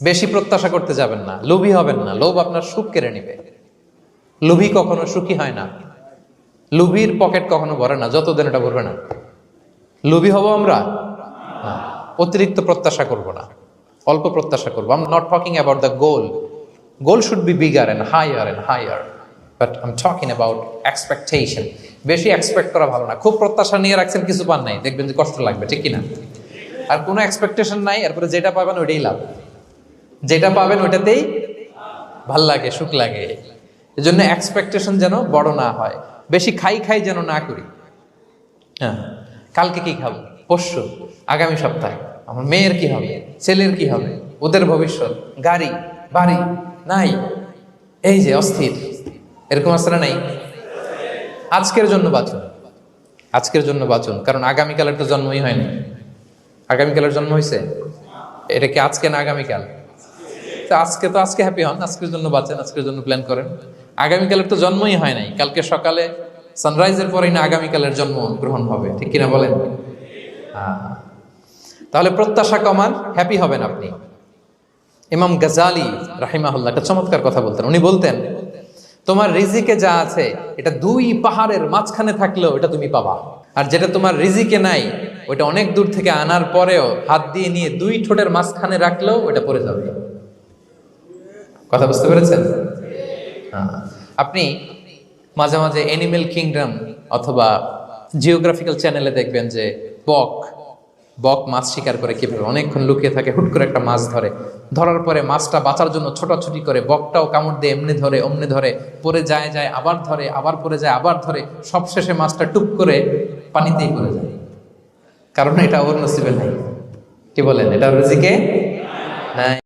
বেশি প্রত্যাশা করতে যাবেন না, লোভী হবেন না। লোভ আপনার সুখ কেড়ে নিবে। লোভী কখনো সুখী হয় না। লোভীর পকেট কখনো ভরে না, যতদিন এটা ভরবে না। লোভী হব আমরা না। অতিরিক্ত প্রত্যাশা করব না, অল্প প্রত্যাশা করবো। I am not talking about the goal. Goal should be bigger and higher, but I am talking about expectation. বেশি এক্সপেক্ট করা ভালো না। খুব প্রত্যাশা নিয়ে রাখছেন, কিছু পান নাই, দেখবেন যে কষ্ট লাগবে, ঠিক কিনা? আর কোনো এক্সপেকটেশন নাই, এরপরে যেটা পাবেন ওইটাই লাভ। যেটা পাবেন ওইটাতেই ভাল লাগে, সুখ লাগে। এই জন্য এক্সপেকটেশন যেন বড় না হয়। বেশি খাই যেন না করি। হ্যাঁ, কালকে কি খাবো, পরশু, আগামী সপ্তাহে আমার মেয়ের কি হবে, ছেলের কি হবে, ওদের ভবিষ্যৎ, গাড়ি বাড়ি নাই, এই যে অস্থির। এরকম আসলে নাই। আজকের জন্য বাঁচুন, আজকের জন্য বাঁচুন, কারণ আগামীকালের তো জন্মই হয়নি। আগামীকালের জন্ম হয়েছে, এটা কি আজকে না আগামীকাল? আজকে হ্যাপি হন, আজকের জন্য বাঁচেন, আজকের জন্য প্ল্যান করেন। আগামীকালের তো জন্মই হয় নাই। কালকে সকালে সানরাইজের পরেই না আগামীকালের জন্ম গ্রহণ হবে, ঠিক কিনা বলেন? তাহলে প্রত্যাশা কমান, হ্যাপি হবেন আপনি। ইমাম গাজালি রাহিমাহুল্লাহ একটা চমৎকার কথা বলতেন। উনি বলতেন, তোমার রিজিকে যা আছে এটা 2 পাহাড়ের মাঝখানে থাকলেও এটা তুমি পাবা। আর যেটা তোমার রিজিকে নাই, ওইটা অনেক দূর থেকে আনার পরেও হাত দিয়ে নিয়ে 2 ঠোঁটের মাঝখানে রাখলেও ওইটা পড়ে যাবে। কথা বুঝতে পেরেছেন? আপনি মাঝে মাঝে অ্যানিমেল কিংডম অথবা জিওগ্রাফিক্যাল চ্যানেলে দেখবেন যে বক মাছ শিকার করে কিভাবে অনেকক্ষণ লুকিয়ে থাকে, হুট করে একটা মাছ ধরে, ধরার পরে মাছটা বাঁচার জন্য ছোটাছুটি করে, বকটাও কামড় দিয়ে এমনি ধরে অমনি ধরে, পরে যায় আবার ধরে, আবার পরে যায় আবার ধরে, সবশেষে মাছটা টুপ করে পানিতেই পড়ে যায়। কারণ এটা ওর নসিবে নাই। কি বলেন? এটা রিজিকে নাই।